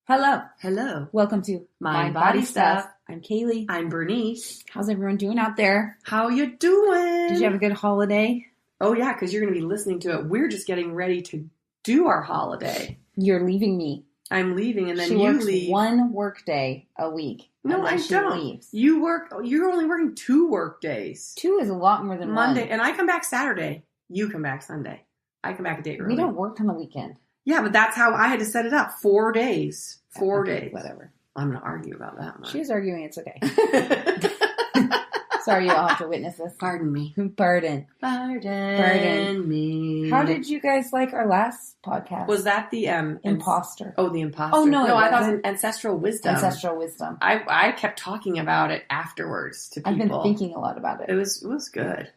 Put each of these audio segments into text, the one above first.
Hello. Hello. Welcome to Mind Body Stuff. I'm Kali. I'm Bernice. How's everyone doing out there? How you doing? Did you have a good holiday? Oh, yeah, because you're going to be listening to it. We're just getting ready to do our holiday. You're leaving me. I'm leaving, and then she you works leave. one work day a week. No, and then I she don't. Leaves. You're only working 2 work days. 2 is a lot more than Monday, one. and I come back Saturday. You come back Sunday. I come back a day early. We don't work on the weekend. Yeah, but that's how I had to set it up. 4 days. 4 days. Whatever. I'm going to argue about that much. She was arguing. It's okay. Sorry, you all have to witness this. Pardon me. Pardon me. How did you guys like our last podcast? Was that the imposter? The imposter. Oh, no, I thought it was ancestral wisdom. Ancestral wisdom. I kept talking about it afterwards to people. I've been thinking a lot about it. It was good.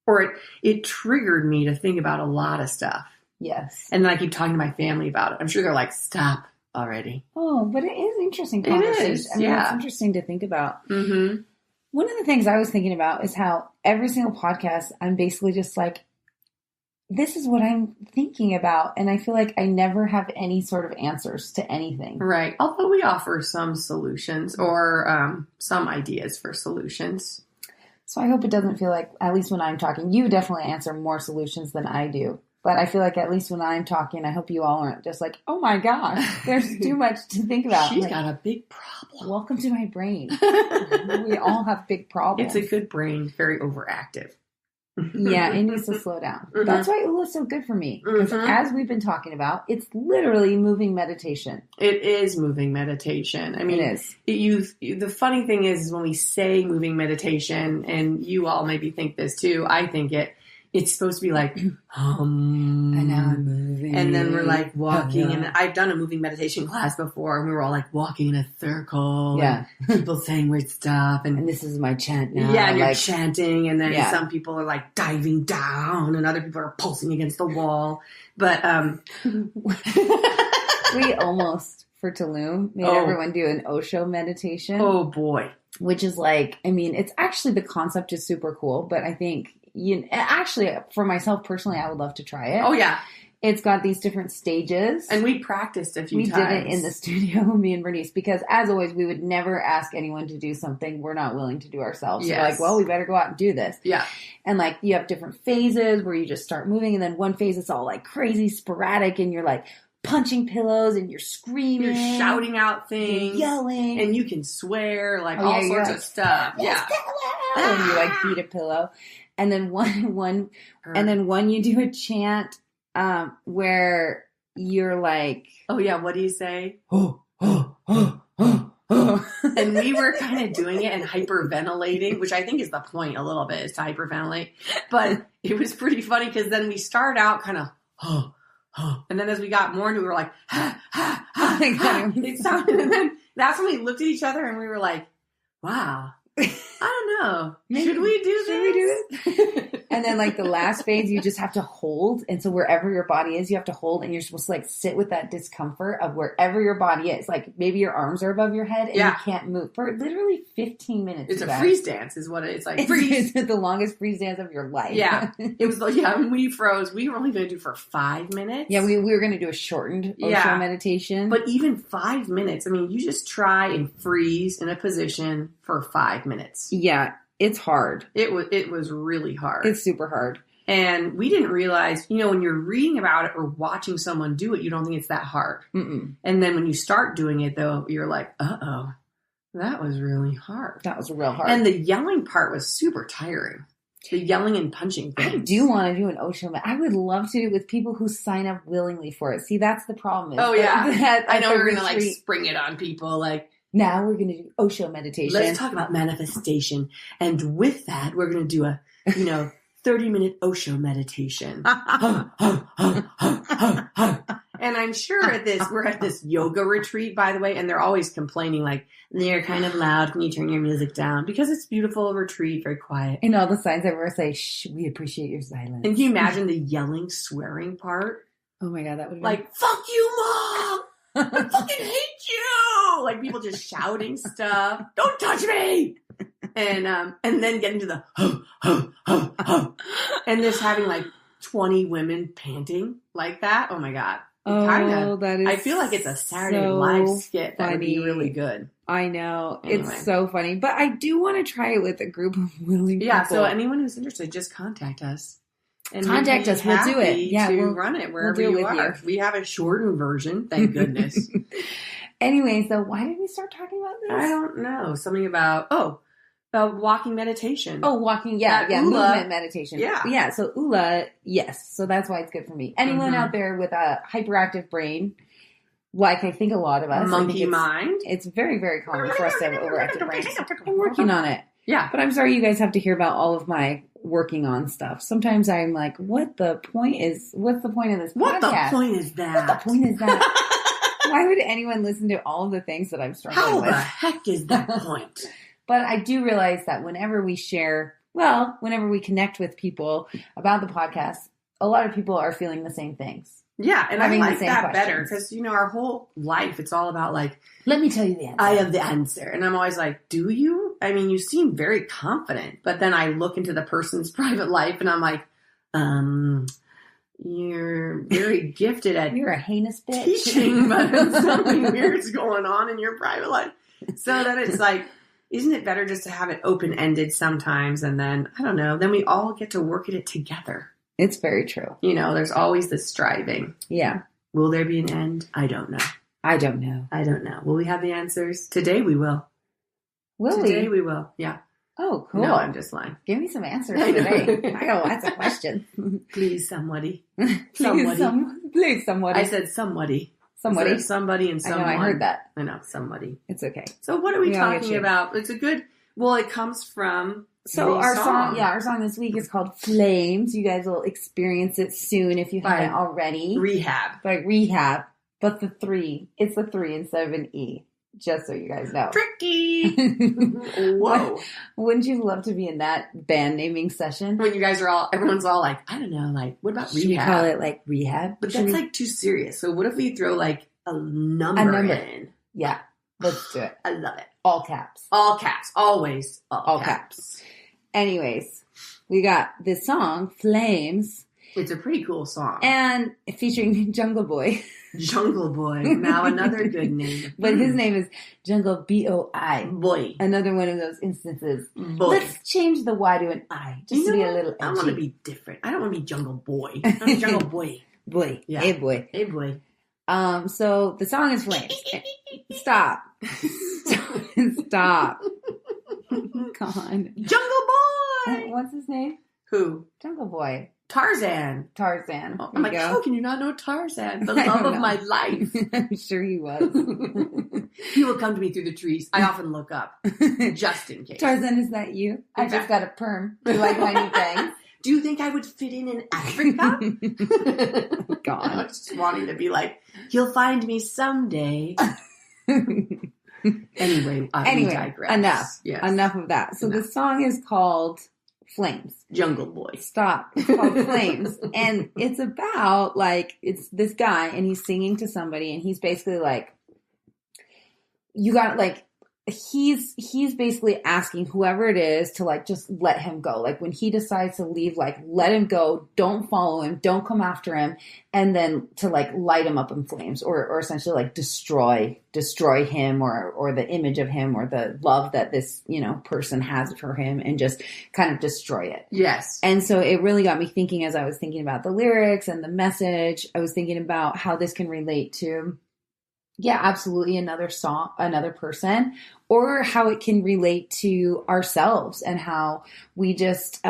Or it triggered me to think about a lot of stuff. Yes. And then I keep talking to my family about it. I'm sure they're like, stop already. Oh, but it is interesting conversation. It is, I mean, yeah. It's interesting to think about. Mm-hmm. One of the things I was thinking about is how every single podcast, I'm basically just like, this is what I'm thinking about. And I feel like I never have any sort of answers to anything. Right. Although we offer some solutions or some ideas for solutions. So I hope it doesn't feel like, at least when I'm talking, you definitely answer more solutions than I do. But I feel like at least when I'm talking, I hope you all aren't just like, oh my gosh, there's too much to think about. She's like, got a big problem. Welcome to my brain. We all have big problems. It's a good brain, very overactive. Yeah, it needs to slow down. Mm-hmm. That's why Ula's so good for me. Because as we've been talking about, it's literally moving meditation. It is moving meditation. I mean, it is. The funny thing is when we say moving meditation, and you all maybe think this too, I think it's supposed to be like, and now I'm moving. And then we're like walking. And I've done a moving meditation class before, and we were all like walking in a circle. Yeah. And people saying weird stuff. And this is my chant now. Yeah, and you're chanting. And then Yeah. some people are like diving down, and other people are pulsing against the wall. But we almost, for Tulum, made everyone do an Osho meditation. Oh, boy. Which is like, I mean, it's actually, the concept is super cool, but I think, actually, for myself personally, I would love to try it. Oh, yeah. It's got these different stages. And we practiced a few times. We did it in the studio, me and Bernice, because as always, we would never ask anyone to do something we're not willing to do ourselves. Yes. So like, well, we better go out and do this. Yeah. And like, you have different phases where you just start moving, and then one phase it's all like crazy sporadic, and you're like punching pillows, and you're screaming. You're shouting out things. You're yelling. And you can swear, like all sorts of stuff. Yeah. And you like beat a pillow. And then one you do a chant where you're like, oh yeah, what do you say? And And we were kind of doing it and hyperventilating, which I think is the point a little bit, is to hyperventilate. But it was pretty funny because then we started out kind of, and then as we got more into it, we were like, it sounded, and then that's when we looked at each other and we were like, wow. I don't know. Should we do this? And then like the last phase, you just have to hold. And so wherever your body is, you have to hold, and you're supposed to like sit with that discomfort of wherever your body is. Like maybe your arms are above your head and you can't move for literally 15 minutes. It's a freeze dance is what it's like. It's the longest freeze dance of your life. Yeah. It was like, when we froze, we were only going to do for 5 minutes. Yeah, we were going to do a shortened Osho meditation. But even 5 minutes, I mean, you just try and freeze in a position for 5 minutes. Yeah, it's hard. It was really hard. It's super hard. And we didn't realize, when you're reading about it or watching someone do it, you don't think it's that hard. Mm-mm. And then when you start doing it, though, you're like, uh-oh, that was really hard. That was real hard. And the yelling part was super tiring. The yelling and punching things. I do want to do an Osho. I would love to with people who sign up willingly for it. See, that's the problem. Oh, yeah. I know we're going to like spring it on people. Like, now we're going to do Osho meditation. Let's talk about manifestation. And with that, we're going to do a, 30-minute Osho meditation. And I'm sure we're at this yoga retreat, by the way, and they're always complaining like, they're kind of loud. Can you turn your music down? Because it's beautiful retreat, very quiet. And all the signs everywhere say, shh, we appreciate your silence. And can you imagine the yelling, swearing part? Oh my God, that would be like, fuck you, Mom! I fucking hate you! Like people just shouting stuff. Don't touch me! And then getting to the and just having like 20 women panting like that. Oh my God. Oh, that is I feel like it's a Saturday Night Live skit that would be funny. really good. I know. Anyway. It's so funny. But I do want to try it with a group of willing people. Yeah, so anyone who's interested, just contact us. And contact us. We'll do it. Yeah, we'll run it wherever you are. We have a shortened version, thank goodness. Anyway, so why did we start talking about this? I don't know. Something about walking meditation. Oh, walking. Yeah. Movement meditation. Yeah. So ULA, yes. So that's why it's good for me. Anyone out there with a hyperactive brain, like I think a lot of us. Monkey mind. It's very, very common for us to have overactive brains. I'm working on it. Yeah. But I'm sorry you guys have to hear about all of my working on stuff. Sometimes I'm like, what's the point of this podcast? What the point is that? Why would anyone listen to all of the things that I'm struggling with? How the heck is that point? But I do realize that whenever we connect with people about the podcast, a lot of people are feeling the same things. Yeah, and I like that better because, our whole life, it's all about like, let me tell you the answer. I have the answer. And I'm always like, do you? I mean, you seem very confident. But then I look into the person's private life and I'm like, you're very gifted at you're a heinous bitch. Teaching, but something weird's going on in your private life. So then it's like, isn't it better just to have it open-ended sometimes? And then, I don't know, then we all get to work at it together. It's very true. There's always this striving. Yeah. Will there be an end? I don't know. I don't know. Will we have the answers? Today we will. Today we will. Yeah. Oh, cool. No, I'm just lying. Give me some answers today. I got lots of questions. Please, somebody. Please, somebody. I said somebody. Somebody. Somebody and someone. I know, I heard that. I know, somebody. It's okay. So what are we talking about? It's a good, it comes from our song this week is called Flames. You guys will experience it soon if you haven't already. R3HAB. By R3HAB. But it's the 3 instead of an E. Just so you guys know. Tricky! Whoa. Wouldn't you love to be in that band naming session? When you guys are everyone's all like, I don't know, like, what about Should R3HAB? We call it like R3HAB? But that's like too serious. So what if we throw like a number in? Yeah, let's do it. I love it. All caps. All caps. Always all caps. Anyways, we got this song, Flames. It's a pretty cool song. And featuring Jungle Boy. Jungle Boy. Now another good name. But his name is Jungle B-O-I. Boy. Another one of those instances. Boy. Let's change the Y to an I. Just to be a little edgy. I want to be different. I don't want to be Jungle Boy. I want to be Jungle Boy. Boy. Yeah. Hey, boy. Hey, boy. So the song is Flames. Stop. Stop. God. Jungle Boy! What's his name? Who? Jungle Boy. Tarzan. Oh, I'm like, how can you not know Tarzan? The love of my life. I'm sure he was. He will come to me through the trees. I often look up, just in case. Tarzan, is that you? I just got a perm. Do you like my new bangs? Do you think I would fit in Africa? God. I was just wanting to be like, you'll find me someday. Anyway, we digress. Enough of that. So the song is called Flames. Jungle Boy. Stop. It's called Flames. And it's about, like, it's this guy, and he's singing to somebody, and he's basically like, he's basically asking whoever it is to, like, just let him go. Like, when he decides to leave, like, let him go. Don't follow him. Don't come after him. And then to, like, light him up in flames or essentially, like, destroy him or the image of him or the love that this, person has for him and just kind of destroy it. Yes. And so it really got me thinking as I was thinking about the lyrics and the message. I was thinking about how this can relate to absolutely another song, another person, or how it can relate to ourselves and how we just,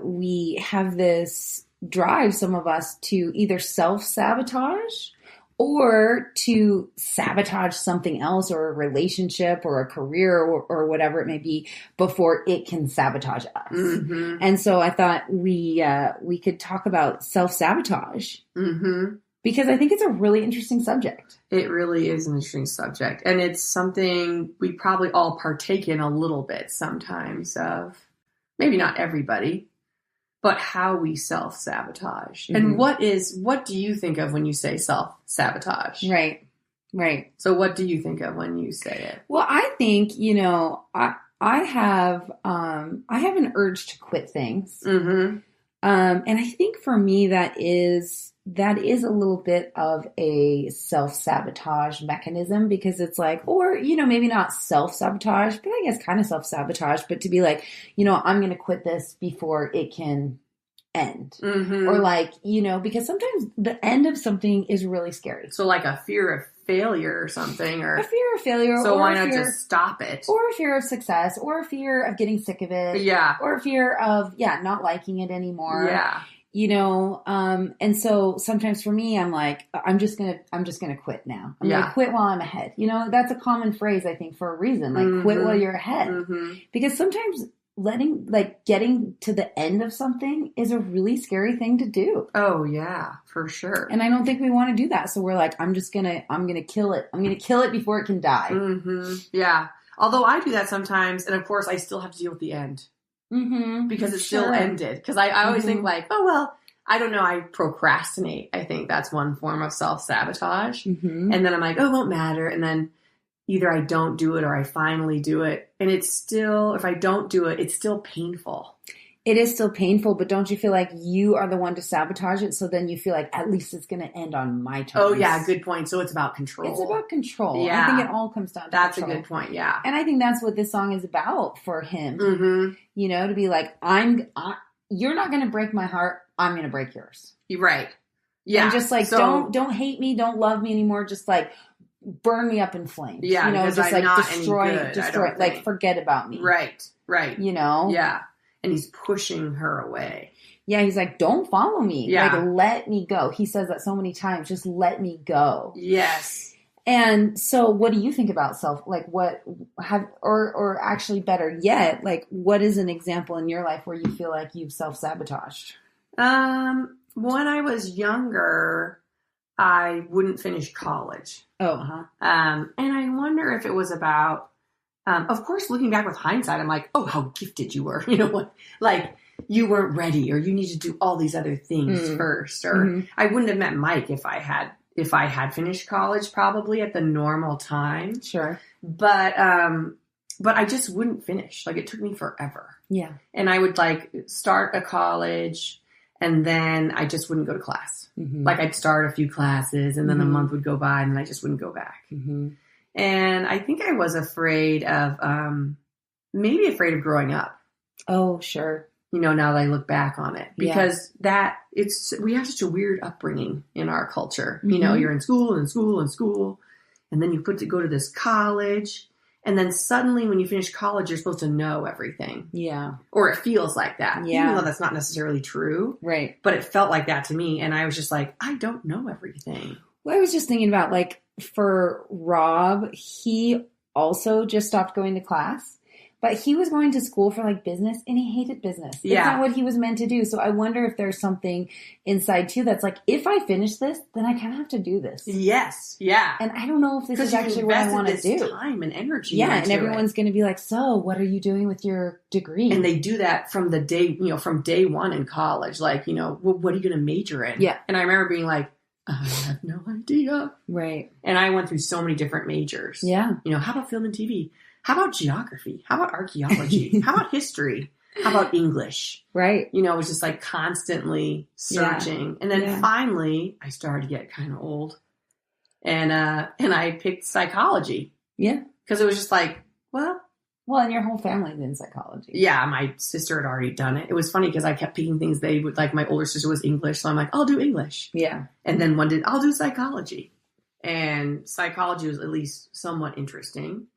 we have this drive, some of us, to either self-sabotage or to sabotage something else or a relationship or a career or whatever it may be before it can sabotage us. Mm-hmm. And so I thought we could talk about self-sabotage. Mm-hmm. Because I think it's a really interesting subject. It really is an interesting subject. And it's something we probably all partake in a little bit sometimes of, maybe not everybody, but how we self-sabotage. Mm-hmm. And what do you think of when you say self-sabotage? Right. So what do you think of when you say it? Well, I think, I have an urge to quit things. Mm-hmm. And I think for me that is that is a little bit of a self-sabotage mechanism, because it's like, or, maybe not self-sabotage, but I guess kind of self-sabotage, but to be like, I'm going to quit this before it can end. Mm-hmm. Or like, because sometimes the end of something is really scary. So like a fear of failure or something, or a fear of failure. So or why not just stop it? Or a fear of success, or a fear of getting sick of it. Yeah. Or a fear of, not liking it anymore. Yeah. And so sometimes for me, I'm like, I'm just going to quit now. I'm going to quit while I'm ahead. That's a common phrase, I think, for a reason, like quit while you're ahead. Mm-hmm. Because sometimes getting to the end of something is a really scary thing to do. Oh yeah, for sure. And I don't think we want to do that. So we're like, I'm going to kill it. I'm going to kill it before it can die. Mm-hmm. Yeah. Although I do that sometimes. And of course I still have to deal with the end. Mm-hmm. Because it still ended. Because I always think like, oh, well, I don't know. I procrastinate. I think that's one form of self-sabotage. Mm-hmm. And then I'm like, oh, it won't matter. And then either I don't do it or I finally do it. And it's still, if I don't do it, it's still painful. It is still painful, but don't you feel like you are the one to sabotage it? So then you feel like at least it's going to end on my terms. Oh, yeah. Good point. So it's about control. It's about control. Yeah. I think it all comes down to That's control. a good point. Yeah. And I think that's what this song is about for him. Mm-hmm. To be like, you're not going to break my heart. I'm going to break yours. You're right. Yeah. And just like, don't hate me. Don't love me anymore. Just like burn me up in flames. Yeah. Just I'm like not destroy, like forget about me. Right. Yeah. And he's pushing her away. Yeah, he's like, don't follow me. Yeah. Like, let me go. He says that so many times. Just let me go. Yes. And so what do you think about or actually better yet, like what is an example in your life where you feel like you've self-sabotaged? When I was younger, I wouldn't finish college. Oh, huh. And I wonder if it was about, of course, looking back with hindsight, I'm like, oh, how gifted you were. Like you weren't ready, or you need to do all these other things first. Or I wouldn't have met Mike if I had finished college, probably at the normal time. Sure. But I just wouldn't finish. Like it took me forever. Yeah. And I would like start a college and then I just wouldn't go to class. Mm-hmm. Like I'd start a few classes and then a month would go by and then I just wouldn't go back. Mm-hmm. And I think I was afraid of, maybe afraid of growing up. Oh, sure. Now that I look back on it, because we have such a weird upbringing in our culture. Mm-hmm. You're in school and school and school, and then you go to this college, and then suddenly when you finish college, you're supposed to know everything. Yeah. Or it feels like that. Yeah. Even though that's not necessarily true. Right. But it felt like that to me. And I was just like, I don't know everything. Well, I was just thinking about like for Rob, he also just stopped going to class. But he was going to school for like business and he hated business. Yeah. It's not what he was meant to do. So I wonder if there's something inside too that's like, if I finish this, then I kind of have to do this. Yes. Yeah. And I don't know if this is actually what I want to do. Time and energy. Yeah. And everyone's going to be like, so what are you doing with your degree? And they do that from the day, from day one in college. Like, well, what are you going to major in? Yeah. And I remember being like, I have no idea. Right. And I went through so many different majors. Yeah. How about film and TV? How about geography? How about archaeology? How about history? How about English? Right. It was just like constantly searching. Yeah. And then finally I started to get kind of old and I picked psychology. Yeah. Cause it was just like, well, and your whole family's in psychology. Yeah. My sister had already done it. It was funny because I kept picking things they would like. My older sister was English. So I'm like, I'll do English. Yeah. And then I'll do psychology, and psychology was at least somewhat interesting.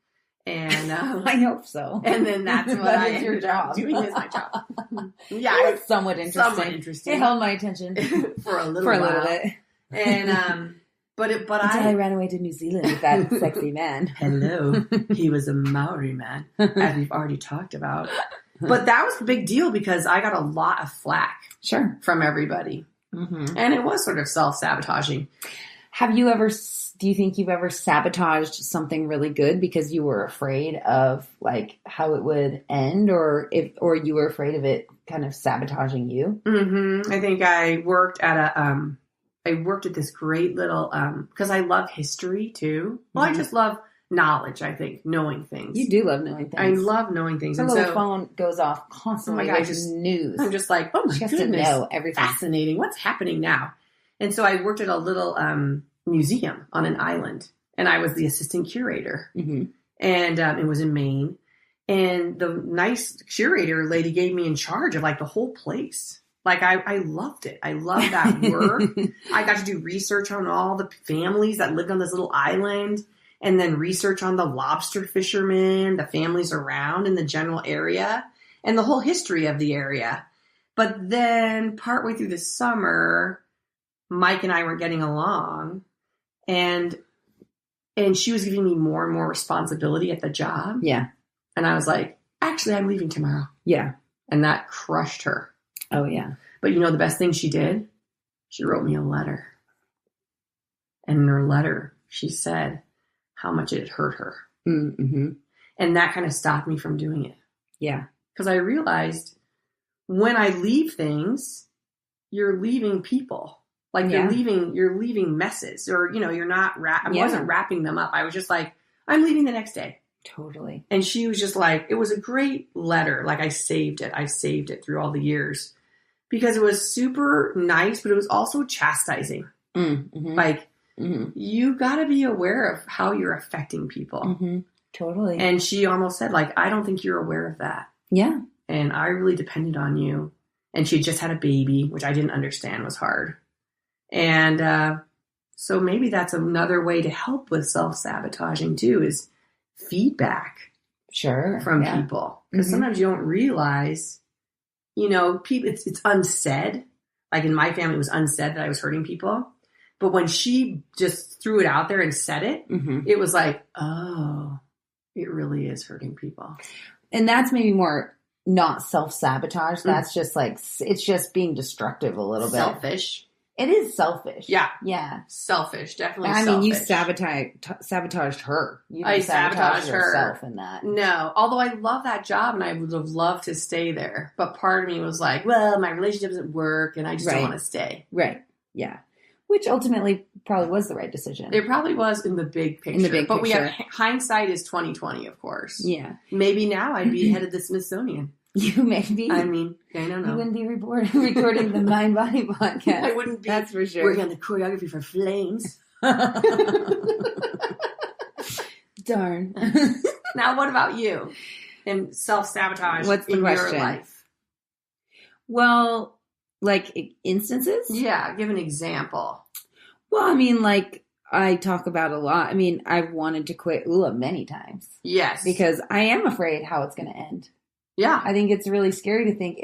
And I hope so. And then that's what that is your job. Doing is my job. Yeah, it's somewhat interesting. It held my attention for a little bit. And but until I ran away to New Zealand with that sexy man. Hello, he was a Maori man, as we've already talked about. But that was a big deal because I got a lot of flack, from everybody, and it was sort of self-sabotaging. Do you think you've ever sabotaged something really good because you were afraid of like how it would end, or you were afraid of it kind of sabotaging you? Mm-hmm. I think I worked at this great little, cause I love history too. Well, I just love knowledge. I think knowing things. You do love knowing things. I love knowing things. Her little phone goes off constantly. Oh my God, news. I'm just like, oh my goodness, to know everything. Fascinating. What's happening now? And so I worked at a little museum on an island, and I was the assistant curator. Mm-hmm. And it was in Maine. And the nice curator lady gave me in charge of like the whole place. Like I loved it. I loved that work. I got to do research on all the families that lived on this little island, and then research on the lobster fishermen, the families around in the general area, and the whole history of the area. But then partway through the summer, Mike and I were getting along, and she was giving me more and more responsibility at the job. Yeah. And I was like, actually, I'm leaving tomorrow. Yeah. And that crushed her. Oh, yeah. But you know the best thing she did? She wrote me a letter. And in her letter, she said how much it hurt her. Mm-hmm. And that kind of stopped me from doing it. Yeah. Because I realized when I leave things, you're leaving people. Like you're leaving messes, or, you know, you're not, I wasn't wrapping them up. I was just like, I'm leaving the next day. Totally. And she was just like, it was a great letter. Like I saved it through all the years because it was super nice, but it was also chastising. Mm-hmm. Like you got to be aware of how you're affecting people. Mm-hmm. Totally. And she almost said like, I don't think you're aware of that. Yeah. And I really depended on you. And she just had a baby, which I didn't understand was hard. And so maybe that's another way to help with self-sabotaging too, is feedback from people. Because sometimes you don't realize, you know, people, it's unsaid. Like in my family, it was unsaid that I was hurting people. But when she just threw it out there and said it, it was like, oh, it really is hurting people. And that's maybe more not self-sabotage. That's just like, it's just being destructive a little bit. Selfish. It is selfish. Yeah. Yeah. Selfish. Definitely I selfish. mean, you sabotaged her. You I sabotaged yourself her in that. No. Although I love that job and I would have loved to stay there. But part of me was like, well, my relationship doesn't work and I just don't want to stay. Right. Yeah. Which ultimately probably was the right decision. It probably was in the big picture. But we have hindsight is 20/20, of course. Yeah. Maybe now I'd be head of the Smithsonian. You may be. I mean, I don't know. You wouldn't be recording the Mind Body podcast. I wouldn't be. That's for sure. Working on the choreography for Flames. Darn. Now, what about you? And self-sabotage. What's the question? Your life? Well, like instances? Yeah, give an example. Well, I mean, like I talk about a lot. I mean, I've wanted to quit ULA many times. Yes. Because I am afraid how it's going to end. Yeah. I think it's really scary to think,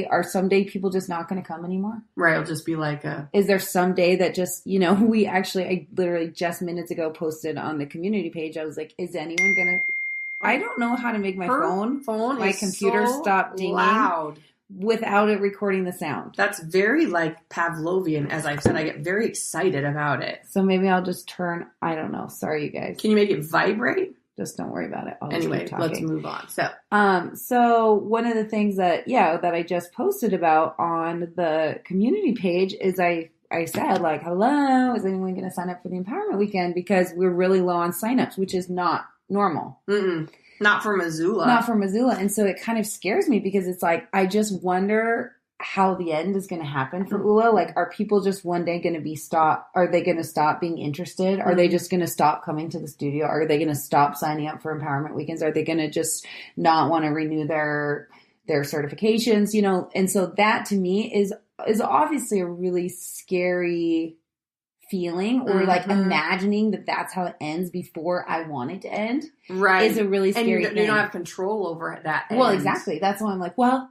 are someday people just not going to come anymore? Right. It'll just be like is there some day that just, you know, I literally just minutes ago posted on the community page. I was like, is anyone going to, I don't know how to make my my computer so stop dinging loud without it recording the sound. That's very like Pavlovian. As I've said, I get very excited about it. So maybe I'll just turn, I don't know. Sorry, you guys. Can you make it vibrate? Just don't worry about it. Anyway, let's move on. So one of the things that I just posted about on the community page is I said like, hello, is anyone going to sign up for the empowerment weekend? Because we're really low on signups, which is not normal. Not for Missoula. Not for Missoula. And so it kind of scares me because it's like, I just wonder how the end is going to happen for ULA. Like, are people just one day going to are they going to stop being interested? Are they just going to stop coming to the studio? Are they going to stop signing up for empowerment weekends? Are they going to just not want to renew their certifications? You know, and so that to me is obviously a really scary feeling, or like imagining that that's how it ends before I want it to end. Right. Is a really scary thing. You don't have control over that. Well, exactly. That's why I'm like, well,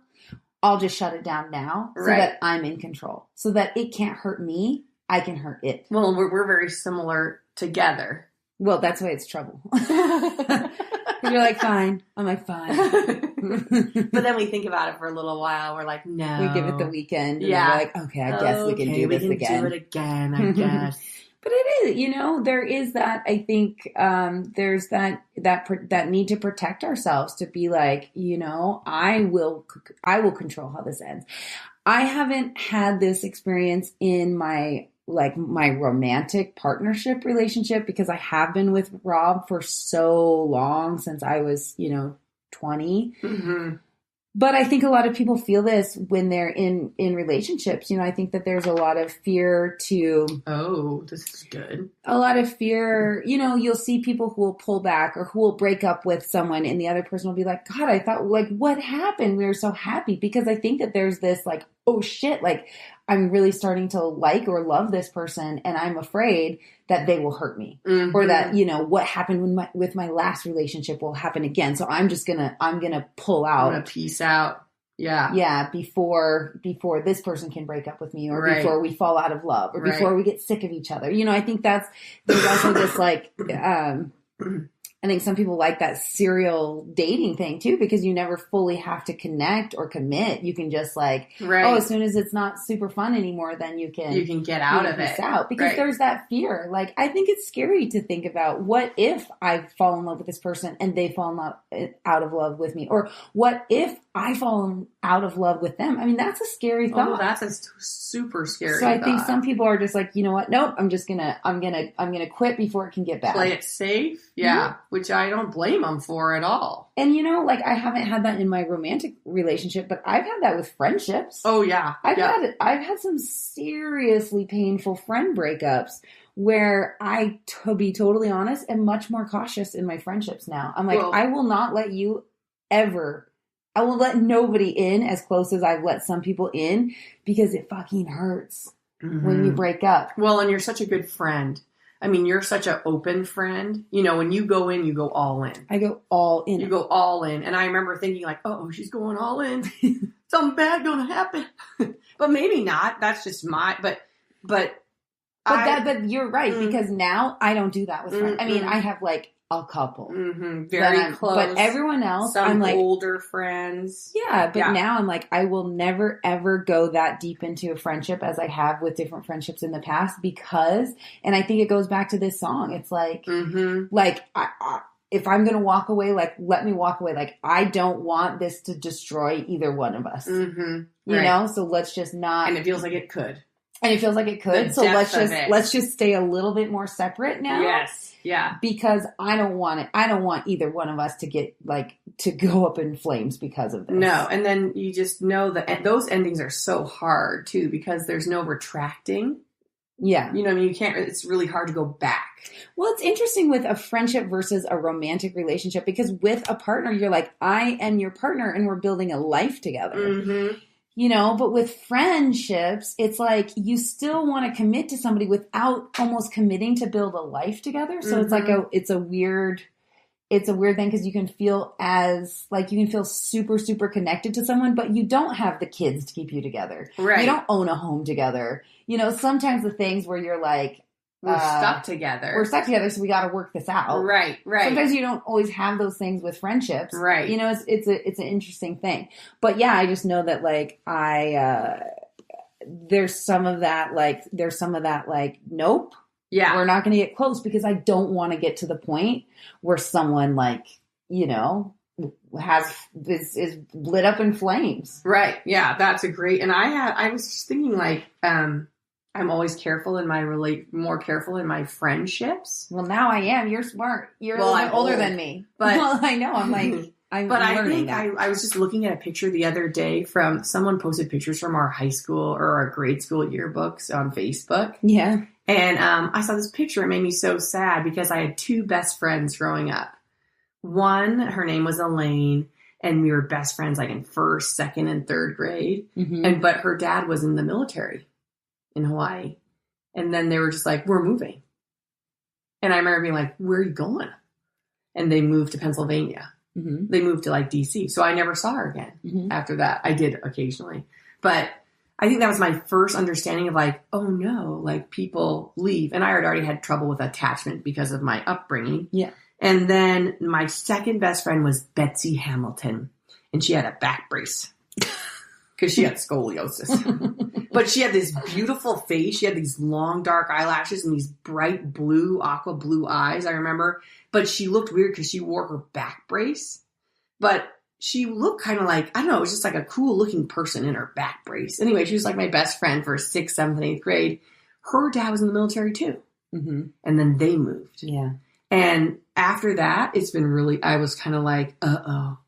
I'll just shut it down now so that I'm in control. So that it can't hurt me, I can hurt it. Well, we're very similar together. Well, that's why it's trouble. You're like, fine. I'm like, fine. But then we think about it for a little while. We're like, no. We give it the weekend. And we're like, okay, I guess we can do this again. We can do it again, I guess. But it is, you know, there is that, I think, there's that need to protect ourselves, to be like, you know, I will control how this ends. I haven't had this experience in my romantic partnership relationship, because I have been with Rob for so long, since I was, 20. But I think a lot of people feel this when they're in relationships. I think that there's a lot of fear to... Oh, this is good. A lot of fear. You'll see people who will pull back or who will break up with someone and the other person will be like, God, I thought, like, what happened? We were so happy. Because I think that there's this like, oh shit, like I'm really starting to like or love this person and I'm afraid that they will hurt me or that, what happened with my last relationship will happen again. So I'm going to pull out. I'm going to peace out. Yeah. Yeah. Before this person can break up with me or before we fall out of love or before we get sick of each other. I think there's also this like, I think some people like that serial dating thing too, because you never fully have to connect or commit. You can just like, as soon as it's not super fun anymore, then you can get out of it. Out because there's that fear. Like, I think it's scary to think about what if I fall in love with this person and they fall out of love with me, or what if I fall out of love with them? I mean, that's a scary thought. Oh, that's a super scary So I think some people are just like, you know what? Nope. I'm gonna quit before it can get bad. Play it safe. Yeah. Mm-hmm. Which I don't blame them for at all. And like I haven't had that in my romantic relationship, but I've had that with friendships. Oh yeah. I've had some seriously painful friend breakups where I, to be totally honest, am much more cautious in my friendships now. I'm like, I will not let you ever. I will let nobody in as close as I've let some people in because it fucking hurts when you break up. Well, and you're such a good friend. I mean, you're such an open friend. When you go in, you go all in. I go all in. You go all in. And I remember thinking like, oh, she's going all in. Something bad going to happen. But maybe not. That's just But you're right, because now I don't do that with friends. I mean, I have like a couple. Very close. But everyone else, some I'm like... older friends. Yeah, but now I'm like, I will never, ever go that deep into a friendship as I have with different friendships in the past because... And I think it goes back to this song. It's like... Like, if I'm going to walk away, like, let me walk away. Like, I don't want this to destroy either one of us. You know? So let's just not... And it feels like it could. And it feels like it could. So let's just stay a little bit more separate now. Yes. Yeah. Because I don't want it. I don't want either one of us to get to go up in flames because of this. No. And then you just know that those endings are so hard too, because there's no retracting. Yeah. I mean, it's really hard to go back. Well, it's interesting with a friendship versus a romantic relationship, because with a partner, you're like, I am your partner and we're building a life together. But with friendships, it's like you still want to commit to somebody without almost committing to build a life together. So it's like it's a weird thing, because you can feel super, super connected to someone, but you don't have the kids to keep you together. Right. You don't own a home together. Sometimes the things where you're like, we're stuck together. We're stuck together, so we got to work this out. Right. Sometimes you don't always have those things with friendships. Right. It's an interesting thing. But yeah, I just know that like there's some of that like, nope. Yeah. We're not going to get close because I don't want to get to the point where someone like, is lit up in flames. Right. Yeah. That's a great, and I was just thinking like, I'm always careful more careful in my friendships. Well, now I am. You're smart. You're a little older than me. But I know. I'm like, But I think I was just looking at a picture the other day from someone posted pictures from our high school or our grade school yearbooks on Facebook. Yeah. And I saw this picture. It made me so sad because I had two best friends growing up. One, her name was Elaine, and we were best friends like in first, second, and third grade. But her dad was in the military in Hawaii. And then they were just like, we're moving. And I remember being like, where are you going? And they moved to Pennsylvania. They moved to like DC. So I never saw her again after that. I did occasionally. But I think that was my first understanding of like, oh no, like people leave. And I had already had trouble with attachment because of my upbringing. Yeah. And then my second best friend was Betsy Hamilton. And she had a back brace because she had scoliosis. But she had this beautiful face. She had these long dark eyelashes and these bright blue, aqua blue eyes, I remember. But she looked weird because she wore her back brace. But she looked kind of like, I don't know, it was just like a cool looking person in her back brace. Anyway, she was like my best friend for 6th, 7th, and 8th grade. Her dad was in the military too. And then they moved. Yeah. And after that, it's been really, I was kind of like, uh-oh.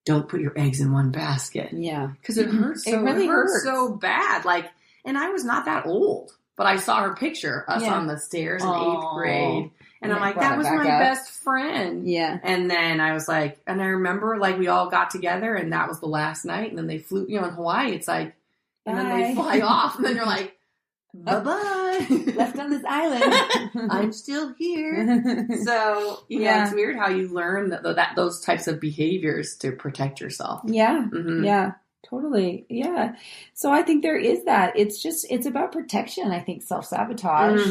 don't put your eggs in one basket. Yeah. Because it hurts. So, it really hurts so bad. Like, and I was not that old, but I saw her picture, us on the stairs in 8th grade. And I'm like, that was my best friend. Yeah. And then I was like, and I remember like we all got together and that was the last night. And then they flew, in Hawaii, it's like, and then they fly off and then you're like, bye-bye. Left on this island. I'm still here. So, it's weird how you learn that those types of behaviors to protect yourself. Yeah. Yeah. Totally. Yeah. So I think there is that. It's about protection. I think self-sabotage.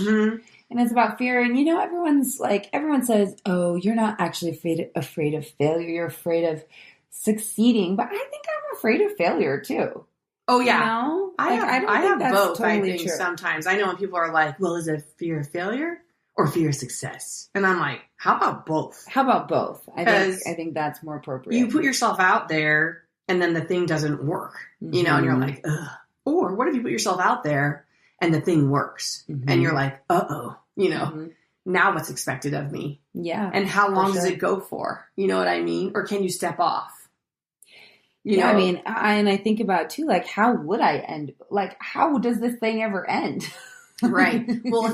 And it's about fear. And, everyone says, oh, you're not actually afraid of failure. You're afraid of succeeding. But I think I'm afraid of failure too. Oh, yeah. I have both, totally I think, true. sometimes. I know when people are like, well, is it fear of failure or fear of success? And I'm like, how about both? I think that's more appropriate. You put yourself out there and then the thing doesn't work, and you're like, ugh. Or what if you put yourself out there and the thing works and you're like, uh-oh, now what's expected of me? Yeah. And how long does it go for? You know what I mean? Or can you step off? I mean, and I think about too, like, how would I end? Like, how does this thing ever end? Right. Well,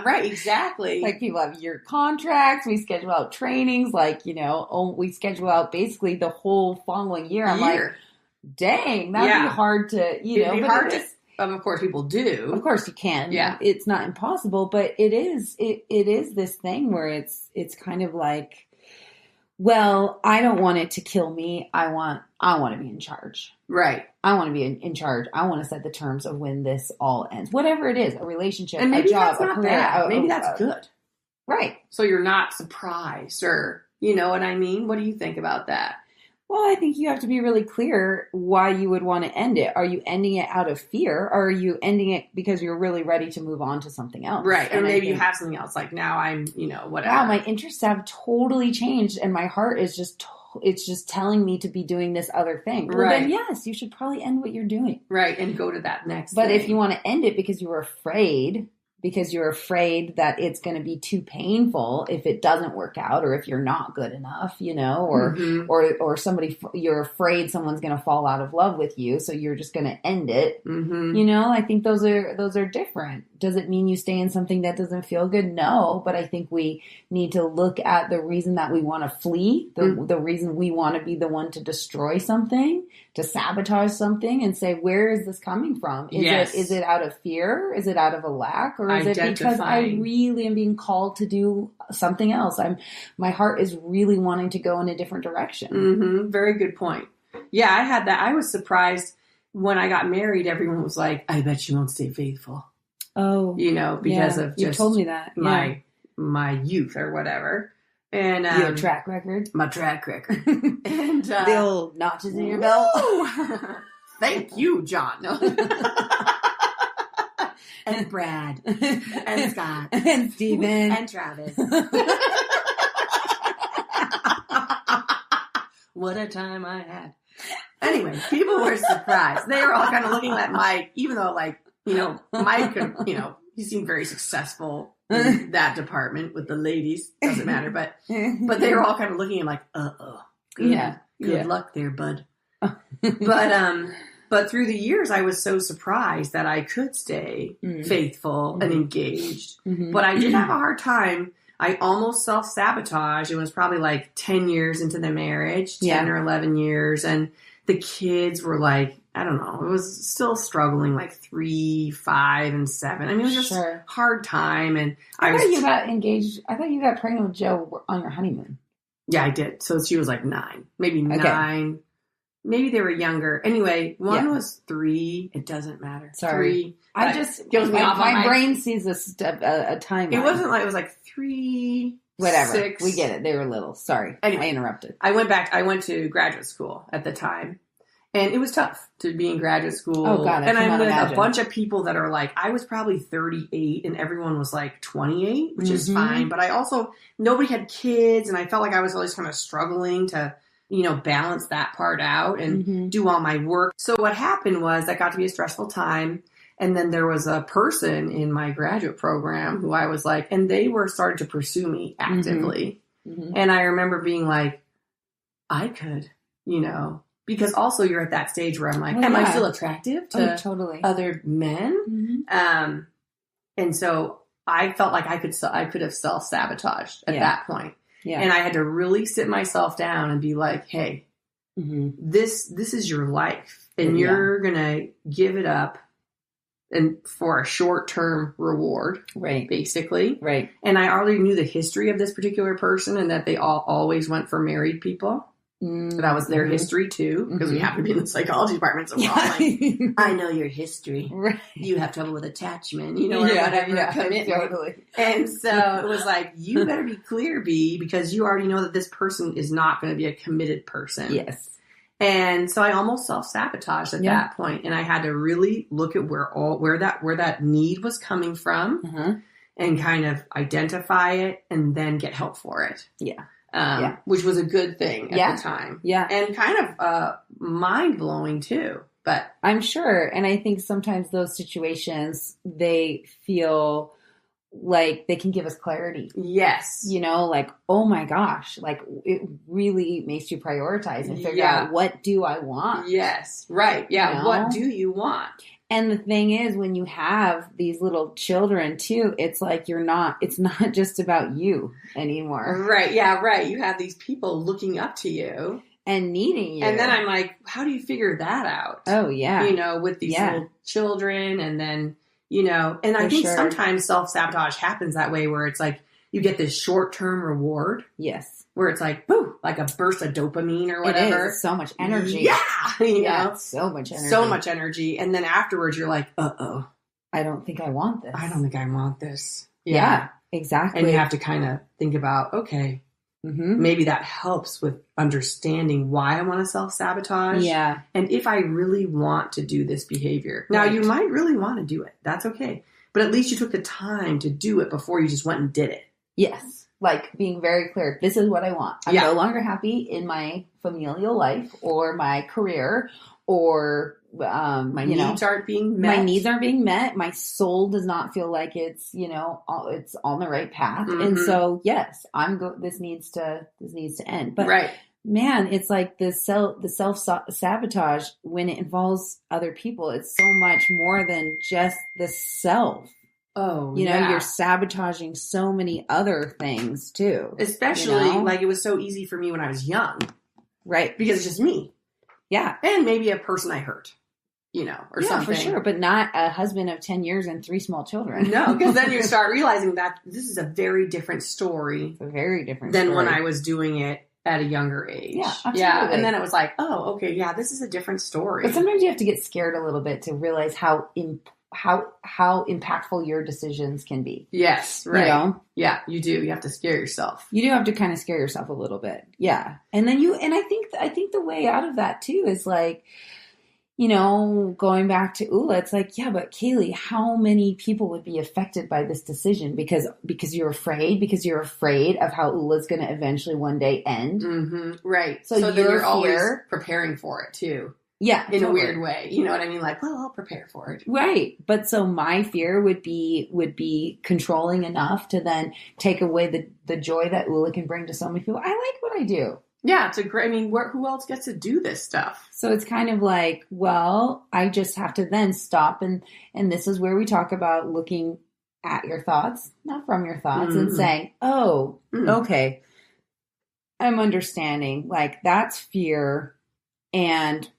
right. Exactly. Like, people have year contracts. We schedule out trainings. Like, we schedule out basically the whole following year. I'm like, dang, that'd be hard to, It'd be hard to. Of course, people do. Of course, you can. Yeah. It's not impossible, but it is this thing where it's kind of like, well, I don't want it to kill me. I want to be in charge. Right. I want to be in charge. I want to set the terms of when this all ends. Whatever it is, a relationship, and maybe a job, that's not a career. bad. Maybe that's good. Right. So you're not surprised, or you know what I mean? What do you think about that? Well, I think you have to be really clear why you would want to end it. Are you ending it out of fear, or are you ending it because you're really ready to move on to something else? Right. And maybe you have something else. Like now I'm, whatever. Wow, my interests have totally changed and my heart is it's just telling me to be doing this other thing. Well, then yes, you should probably end what you're doing. Right. And go to that next But thing. if you want to end it because you're afraid that it's going to be too painful if it doesn't work out, or if you're not good enough, or somebody, you're afraid someone's going to fall out of love with you, so you're just going to end it. I think those are different. Does it mean you stay in something that doesn't feel good? No, but I think we need to look at the reason that we want to flee, the reason we want to be the one to destroy something, to sabotage something, and say, where is this coming from? Is it out of fear? Is it out of a lack? Or is it because I really am being called to do something else? My heart is really wanting to go in a different direction. Very good point. Yeah, I had that. I was surprised when I got married. Everyone was like, I bet you won't stay faithful. Oh, because of just you told me that my youth or whatever, and your track record, my track record, and the old notches in your belt. Thank you, John. And Brad, and Scott, and Steven, and Travis. What a time I had. Anyway, people were surprised. They were all kind of looking at Mike, even though Mike, he seemed very successful in that department with the ladies. Doesn't matter, but they were all kind of looking at him like, good luck there, bud. But through the years, I was so surprised that I could stay faithful and engaged. But I did have a hard time. I almost self-sabotaged. It was probably like 10 years into the marriage, 10 or 11 years, and the kids were like, I don't know, it was still struggling, like 3, 5, and 7. I mean, it was just a hard time. And I thought you got engaged. I thought you got pregnant with Joe on your honeymoon. Yeah, I did. So she was like 9, maybe 9. Maybe they were younger. Anyway, one was 3. It doesn't matter. Sorry. 3. I just kills me off. My brain sees a time. It wasn't like, it was like 3. Whatever. 6. We get it. They were little. Sorry. Anyway, I interrupted. I went to graduate school at the time. And it was tough to be in graduate school. Oh, God. And I'm with a bunch of people that are like, I was probably 38 and everyone was like 28, which is fine. But nobody had kids. And I felt like I was always kind of struggling to, balance that part out and do all my work. So what happened was that got to be a stressful time. And then there was a person in my graduate program who I was like, and they were starting to pursue me actively. And I remember being like, I could you know, because also you're at that stage where I'm like, am I still attractive to totally other men? Mm-hmm. And so I felt like I could have self-sabotaged at that point. Yeah. And I had to really sit myself down and be like, hey, this is your life, and you're going to give it up and for a short-term reward, right? Basically. Right. And I already knew the history of this particular person and that they always went for married people. Mm-hmm. That was their history too, because we happen to be in the psychology department, so we're all like, I know your history. Right. You have trouble with attachment, you know, or whatever, commitment. Totally. And so it was like, you better be clear, B, because you already know that this person is not going to be a committed person. Yes. And so I almost self-sabotaged at that point, and I had to really look at where that need was coming from, and kind of identify it, and then get help for it. Yeah. Which was a good thing at the time. Yeah. And kind of mind-blowing too. But I'm sure. And I think sometimes those situations, they feel like they can give us clarity. Yes. You know, like, oh my gosh, like it really makes you prioritize and figure out, what do I want? Yes. Right. Yeah. You know? What do you want? And the thing is, when you have these little children too, it's like it's not just about you anymore. Right. Yeah. Right. You have these people looking up to you. And needing you. And then I'm like, how do you figure that out? Oh, yeah. You know, with these little children, and then, you know, and I think sometimes self-sabotage happens that way, where it's like you get this short-term reward. Yes. Where it's like, boom, like a burst of dopamine or whatever. It is so much energy. Yeah. You know? So much energy. So much energy. And then afterwards you're like, uh-oh. I don't think I want this. I don't think I want this. Yeah, exactly. And you have to kind of think about, okay, maybe that helps with understanding why I want to self-sabotage. Yeah. And if I really want to do this behavior. Now, you might really want to do it. That's okay. But at least you took the time to do it before you just went and did it. Yes. Like being very clear. This is what I want. I'm no longer happy in my familial life or my career or my needs aren't being met. My needs aren't being met. My soul does not feel like it's, you know, it's on the right path. And so, yes, this needs to end. But man, it's like the self-sabotage, when it involves other people, it's so much more than just the self. Oh, you know, you're sabotaging so many other things too. Especially, like, it was so easy for me when I was young. Right. Because it's just me. Yeah. And maybe a person I hurt, you know, or something. For sure. But not a husband of 10 years and 3 small children. No, because then you start realizing that this is a very different story. It's a very different than story. when I was doing it at a younger age. Yeah, absolutely. Yeah. And then it was like, oh, okay, yeah, this is a different story. But sometimes you have to get scared a little bit to realize how impactful your decisions can be. Yes, right. You know? Yeah, you do. You have to scare yourself. You do have to kind of scare yourself a little bit. Yeah. And then I think the way out of that too is like, you know, going back to Ula, it's like, yeah, but Kaylee, how many people would be affected by this decision because you're afraid of how Ula's going to eventually one day end. Mm-hmm. Right. So then you're always preparing for it too. Yeah. In a weird way. You know what I mean? Like, well, I'll prepare for it. Right. But so my fear would be controlling enough to then take away the joy that Ula can bring to so many people. I like what I do. Yeah. It's a great, I mean, who else gets to do this stuff? So it's kind of like, well, I just have to then stop. And this is where we talk about looking at your thoughts, not from your thoughts, and saying, oh, okay, I'm understanding. Like, that's fear. And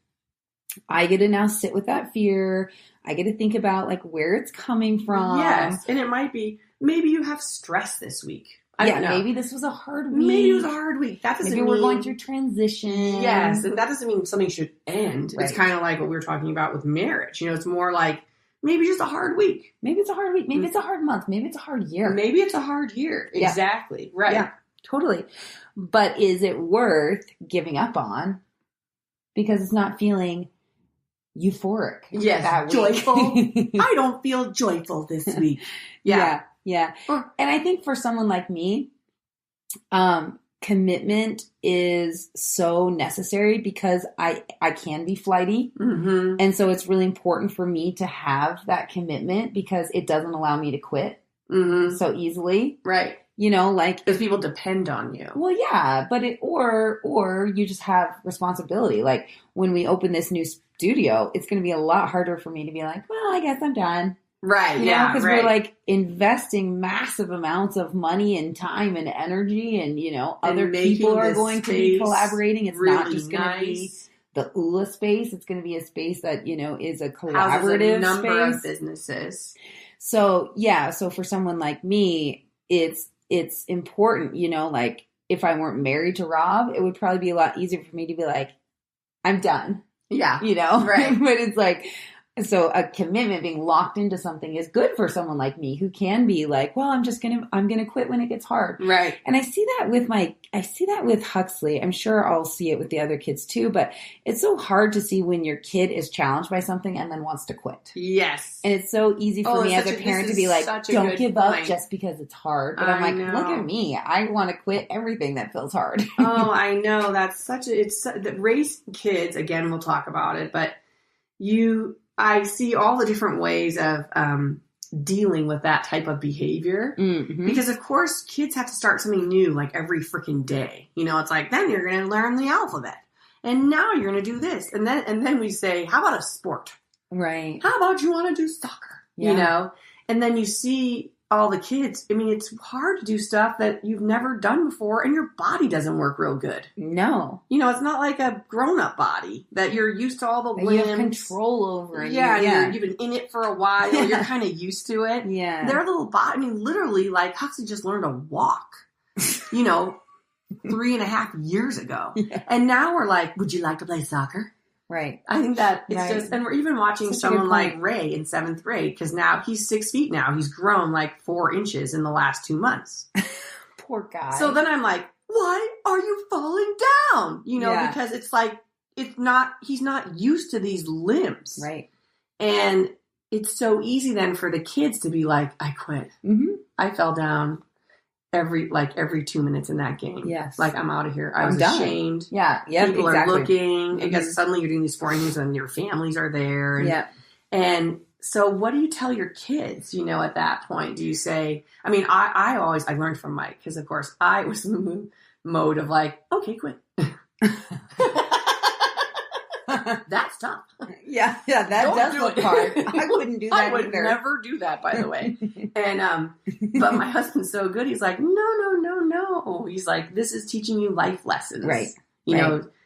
I get to now sit with that fear. I get to think about like where it's coming from. Yes. And it might be, maybe you have stress this week. I don't know. Maybe this was a hard week. Maybe it was a hard week. That doesn't mean we're going through transition. Yes. And that doesn't mean something should end. Right. It's kind of like what we were talking about with marriage. You know, it's more like maybe just a hard week. Maybe it's a hard week. Maybe it's a hard month. Maybe it's a hard year. Maybe it's a hard year. Yeah. Exactly. Right. Yeah, totally. But is it worth giving up on because it's not feeling euphoric? Yes, that joyful. I don't feel joyful this week. Yeah. And I think for someone like me, commitment is so necessary because I can be flighty. Mm-hmm. And so it's really important for me to have that commitment because it doesn't allow me to quit so easily. Right. You know, like because people depend on you. Well, yeah, but or you just have responsibility. Like when we open this new studio, it's going to be a lot harder for me to be like, well, I guess I'm done. Right. Because we're like investing massive amounts of money and time and energy, and other people are going to be collaborating. It's really not just going to be the ULA space. It's going to be a space that is a collaborative a number space. Of businesses. So so for someone like me, it's important, like if I weren't married to Rob, it would probably be a lot easier for me to be like, I'm done. Yeah. Right. But it's like, so a commitment, being locked into something is good for someone like me who can be like, well, I'm going to quit when it gets hard. Right. And I see that with Huxley. I'm sure I'll see it with the other kids too, but it's so hard to see when your kid is challenged by something and then wants to quit. Yes. And it's so easy for me as a parent to be like, don't give up just because it's hard. But I'm like, look at me. I want to quit everything that feels hard. Oh, I know. That's the race kids, again, we'll talk about it, but I see all the different ways of dealing with that type of behavior. Mm-hmm. Because, of course, kids have to start something new like every freaking day. It's like, then you're going to learn the alphabet. And now you're going to do this. And then we say, how about a sport? Right. How about you want to do soccer? Yeah. And then you see all the kids. I mean, it's hard to do stuff that you've never done before, and your body doesn't work real good. No. It's not like a grown-up body that you're used to all the limbs. You have control over. Yeah. You've been in it for a while. You're kind of used to it. Yeah. Their little body, I mean, literally, like, Huxley just learned to walk, 3.5 years ago. Yeah. And now we're like, would you like to play soccer? Right. I think that it's just, and we're even watching someone like Ray in 7th grade, because now he's 6 feet now. He's grown like 4 inches in the last 2 months. Poor guy. So then I'm like, why are you falling down? Because it's like, he's not used to these limbs. Right. And it's so easy then for the kids to be like, I quit. Mm-hmm. I fell down every 2 minutes in that game. Yes. Like, I'm out of here. I was ashamed. Yeah. Yeah. People are looking. Because suddenly you're doing these sporting things and your families are there. And, and so what do you tell your kids, at that point? Do you say, I mean, I learned from Mike, because of course I was in the mode of like, okay, quit. That's tough. Yeah, that does look hard. I wouldn't do that I would either. never do that, by the way. And but my husband's so good. He's like, no. He's like, this is teaching you life lessons. Right.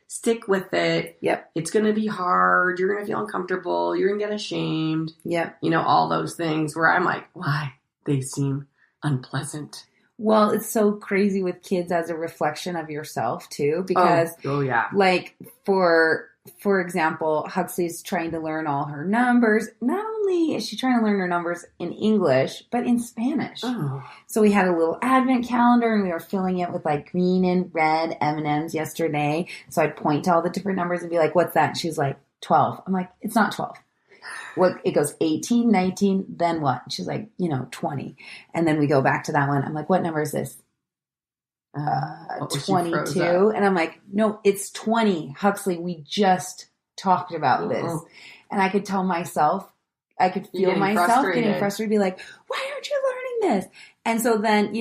Stick with it. Yep. It's going to be hard. You're going to feel uncomfortable. You're going to get ashamed. Yep. All those things where I'm like, why? They seem unpleasant. Well, it's so crazy with kids as a reflection of yourself too, because like for example, Huxley's trying to learn all her numbers. Not only is she trying to learn her numbers in English, but in Spanish. Oh. So we had a little advent calendar, and we were filling it with like green and red M&Ms yesterday. So I'd point to all the different numbers and be like, what's that? And she was like, 12. I'm like, it's not 12. What? It goes 18, 19, then what? She's like, 20. And then we go back to that one. I'm like, what number is this? 22. And I'm like, no, it's 20. Huxley, we just talked about this. And I could tell myself, I could feel myself getting frustrated, be like, why aren't you learning this? And so then,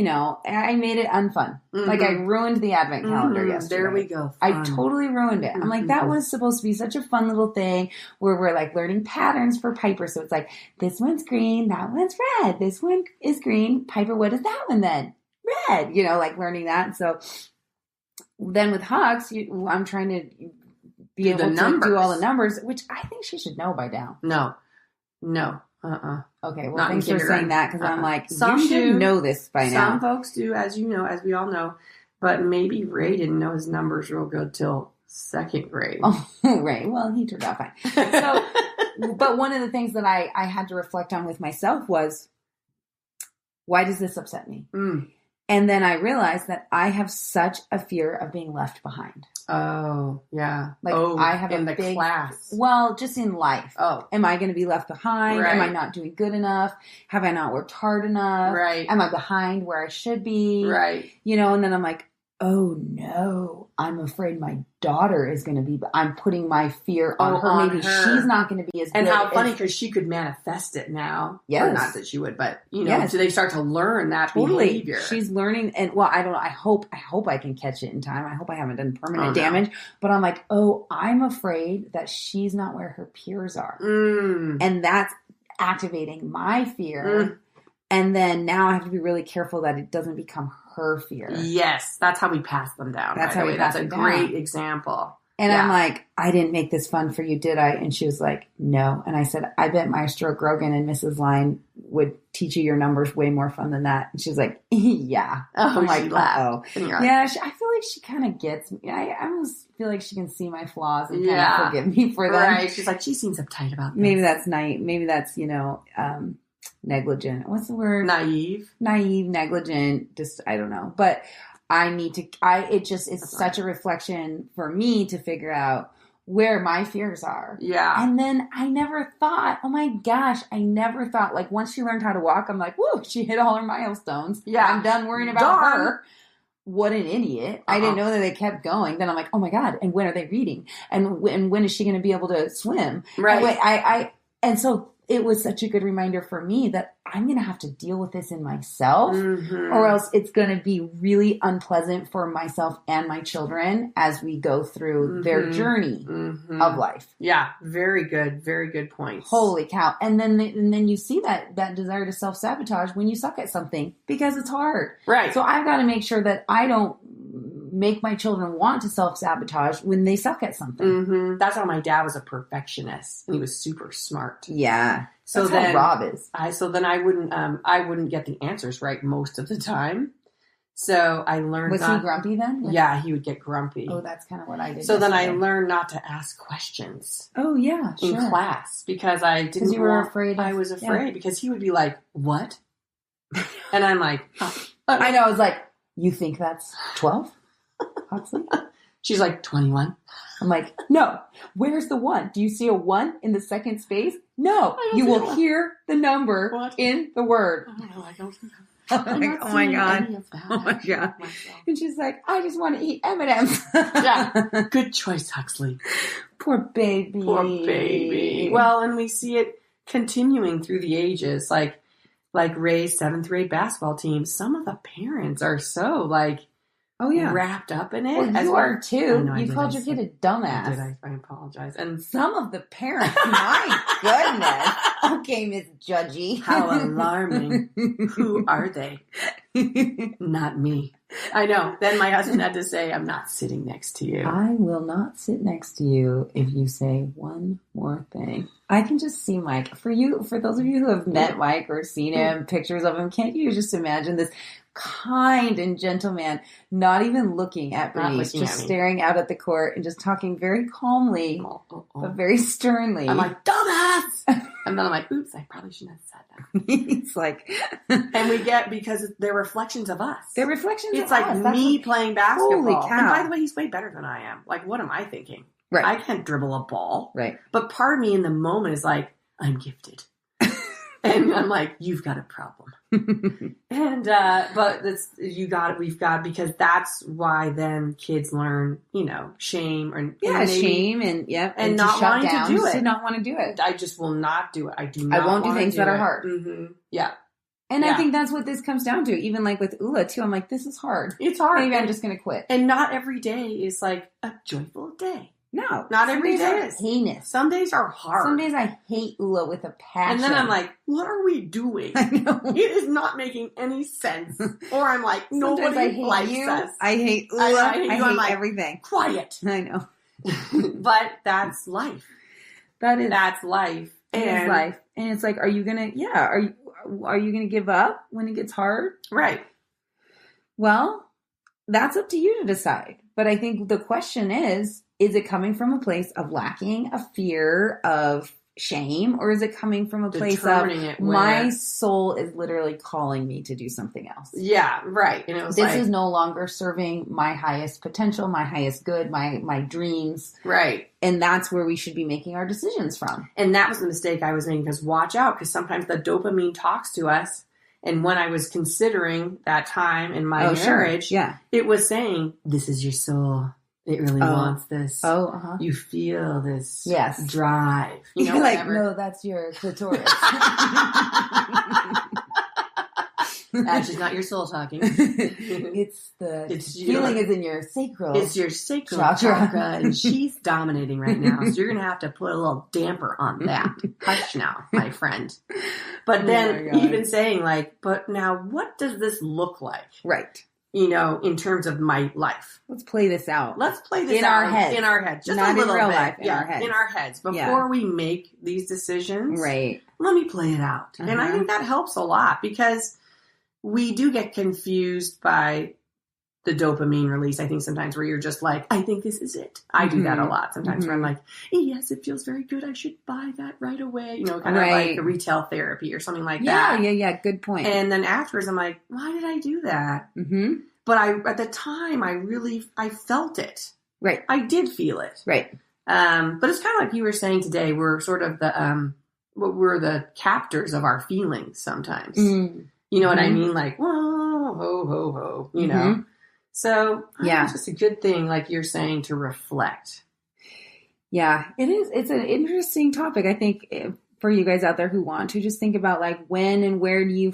I made it unfun. Mm-hmm. Like, I ruined the advent calendar yesterday. There we go. Fun. I totally ruined it. I'm like, that was supposed to be such a fun little thing where we're like learning patterns for Piper. So it's like, this one's green, that one's red. This one is green. Piper, what is that one then? Red, like learning that. So then with Hux, I'm trying to be able to do all the numbers, which I think she should know by now. No. Okay, well, thanks for saying that, because I'm like, you should know this by now. Some folks do, as you know, as we all know, but maybe Ray didn't know his numbers real good till 2nd grade. Oh, right. Well, he turned out fine. So, but one of the things that I had to reflect on with myself was, why does this upset me? And then I realized that I have such a fear of being left behind. Oh, yeah. Like, I have in the class. Well, just in life. Oh. Am I going to be left behind? Right. Am I not doing good enough? Have I not worked hard enough? Right. Am I behind where I should be? Right. And then I'm like, oh no, I'm afraid my daughter is going to be, I'm putting my fear on her. Maybe she's not going to be as good. And how funny, because she could manifest it now. Yes. Or not that she would, but, you know, so they start to learn that behavior. She's learning. And well, I don't know. I hope I can catch it in time. I hope I haven't done permanent damage. But I'm like, oh, I'm afraid that she's not where her peers are. And that's activating my fear. And then now I have to be really careful that it doesn't become her fear. Yes. That's how we pass them down. That's how we pass them down. That's a great example. And I'm like, I didn't make this fun for you, did I? And she was like, no. And I said, I bet Maestro Grogan and Mrs. Line would teach you your numbers way more fun than that. And she's like, yeah. I'm like, oh. Yeah, I feel like she kind of gets me. I almost feel like she can see my flaws and kind of forgive me for them. Right. She's like, she seems uptight about this. Maybe that's Maybe that's, negligent. What's the word? Naive, negligent. Just, I don't know. But it's such a reflection for me to figure out where my fears are. Yeah. And then I never thought, oh my gosh, like once she learned how to walk, I'm like, whoa, she hit all her milestones. Yeah. I'm done worrying about her. What an idiot. I didn't know that they kept going. Then I'm like, oh my God. And when are they reading? And when is she going to be able to swim? Right. And so it was such a good reminder for me that I'm going to have to deal with this in myself, or else it's going to be really unpleasant for myself and my children as we go through their journey of life. Yeah. Very good. Very good points. Holy cow. And then you see that desire to self-sabotage when you suck at something because it's hard. Right. So I've got to make sure that I don't make my children want to self-sabotage when they suck at something. That's how my dad was a perfectionist, and he was super smart. Yeah. So that's how Rob is. So then I wouldn't get the answers right most of the time. So I learned. Was he grumpy then? Yeah, he would get grumpy. Oh, that's kind of what I did. So then I learned not to ask questions. Oh yeah, in class because I didn't. Because you were afraid. I was afraid because he would be like, "What?" And I'm like, I know. I was like, "You think that's 12?" Huxley? She's like, 21. I'm like, no, where's the 1? Do you see a 1 in the second space? No, you will hear the number in the word. I don't think oh my God. Oh my God. And she's like, I just want to eat M&M's. Yeah. Good choice, Huxley. Poor baby. Poor baby. Well, and we see it continuing through the ages. Like Ray's 7th grade basketball team. Some of the parents are so wrapped up in it. Well, you are too. You called your kid a dumbass. I apologize. And some of the parents, my goodness. Okay, Miss Judgy. How alarming. Who are they? Not me. I know. Then my husband had to say, I'm not sitting next to you. I will not sit next to you if you say one more thing. I can just see Mike. For those of you who have met Mike or seen him, pictures of him, can't you just imagine this kind and gentle man, not even looking at Bernice, just staring out at the court and just talking very calmly, but very sternly. I'm like, dumbass! And then I'm like, oops, I probably shouldn't have said that. It's like... And we get, because they're reflections of us. They're reflections of us. It's like me playing basketball. Holy cow. And by the way, he's way better than I am. Like, what am I thinking? Right. I can't dribble a ball. Right. But part of me in the moment is like, I'm gifted. And I'm like, you've got a problem. And, but we've got, because that's why then kids learn, shame and shame and not wanting to do it. To not want to do it. I just will not do it. I won't do things that are hard. Yeah. And I think that's what this comes down to. Even like with Ula too, I'm like, this is hard. It's hard. Maybe I'm just going to quit. And not every day is like a joyful day. No. Not every day is heinous. Some days are hard. Some days I hate Ula with a passion. And then I'm like, what are we doing? I know. It is not making any sense. Or I'm like, nobody likes us. I hate Ula. I hate everything. Quiet. I know. But that's life. That's life. It's life. And it's like, are you gonna give up when it gets hard? Right. Well, that's up to you to decide. But I think the question is it coming from a place of lacking a fear of shame, or is it coming from a place of my soul is literally calling me to do something else? Yeah, right. And it was this is no longer serving my highest potential, my highest good, my dreams. Right. And that's where we should be making our decisions from. And that was the mistake I was making, because watch out, because sometimes the dopamine talks to us And when I was considering that time in my marriage, it was saying, this is your soul. It really wants this. You feel this drive. You know, like, no, that's your clitoris. That's just not your soul talking. It's feeling is in your sacral. It's your sacral chakra, and she's dominating right now. So you're gonna have to put a little damper on that. Hush now, my friend. But then even saying like, but now what does this look like? Right. You know, in terms of my life. Let's play this out. Let's play this in out our heads. In our heads. Just not a little in real bit. Life, in our heads. In our heads. Before we make these decisions. Right. Let me play it out. And I think that helps a lot because we do get confused by the dopamine release. I think sometimes where you're just like, I think this is it. I do that a lot sometimes where I'm like, yes, it feels very good. I should buy that right away. You know, kind of like a retail therapy or something like that. Yeah. Good point. And then afterwards I'm like, why did I do that? But at the time I felt it. Right. I did feel it. Right. But it's kind of like you were saying today, we're sort of we're the captors of our feelings sometimes. You know what I mean? Like, whoa, ho, ho, ho, you know? So it's just a good thing, like you're saying, to reflect. Yeah, it is. It's an interesting topic. I think for you guys out there who want to just think about like when and where do you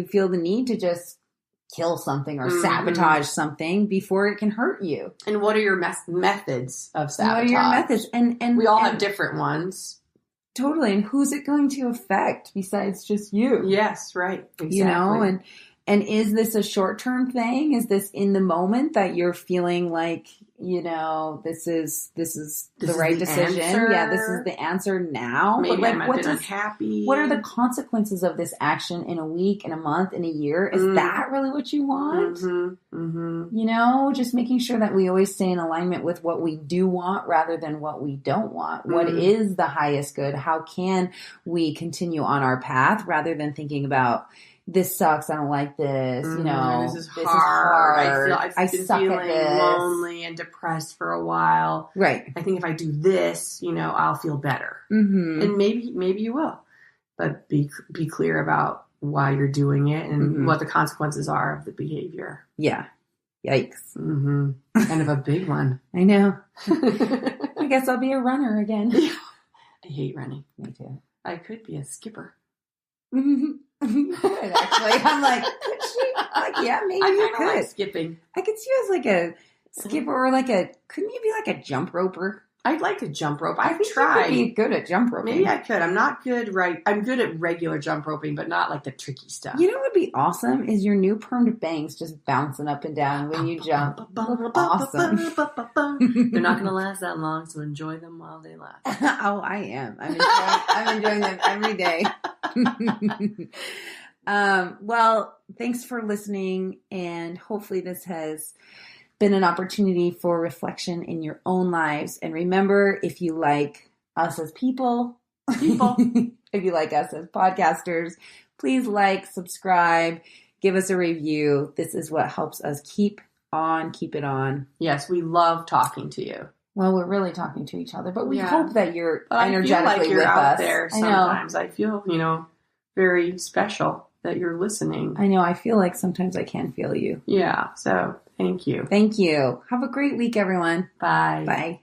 feel the need to just kill something or sabotage something before it can hurt you? And what are your methods of sabotage? What are your methods? And we all have different ones. Totally. And who's it going to affect besides just you? Yes, right. Exactly. You know, and is this a short-term thing? Is this in the moment that you're feeling like, you know, this is the right decision? Answer. Yeah, this is the answer now. Maybe but like, I'm unhappy. What are the consequences of this action in a week, in a month, in a year? Is that really what you want? You know, just making sure that we always stay in alignment with what we do want rather than what we don't want. What is the highest good? How can we continue on our path rather than thinking about, this sucks, I don't like this, you know. This is hard. I've been feeling lonely and depressed for a while. Right. I think if I do this, you know, I'll feel better. And maybe you will. But be clear about why you're doing it and what the consequences are of the behavior. Yeah. Yikes. Kind of a big one. I know. I guess I'll be a runner again. I hate running. Me too. I could be a skipper. You could, actually. I'm like, could she? Like, yeah, maybe you could. Like skipping. I could see you as like a skipper or like couldn't you be like a jump roper? I'd like to jump rope. I've tried. You could be good at jump roping. Maybe I could. I'm not good, right? I'm good at regular jump roping, but not like the tricky stuff. You know what would be awesome is your new permed bangs just bouncing up and down when you jump. Awesome. They're not going to last that long, so enjoy them while they last. Oh, I am. I'm enjoying them every day. Well, thanks for listening, and hopefully this has been an opportunity for reflection in your own lives. And remember, if you like us as people, if you like us as podcasters, please like, subscribe, give us a review. This is what helps us keep it on. Yes, we love talking to you. Well, we're really talking to each other, but we hope that you're energetically I feel like you're with out us. There sometimes. I feel, very special that you're listening. I know. I feel like sometimes I can feel you. Yeah. So thank you. Thank you. Have a great week, everyone. Bye. Bye.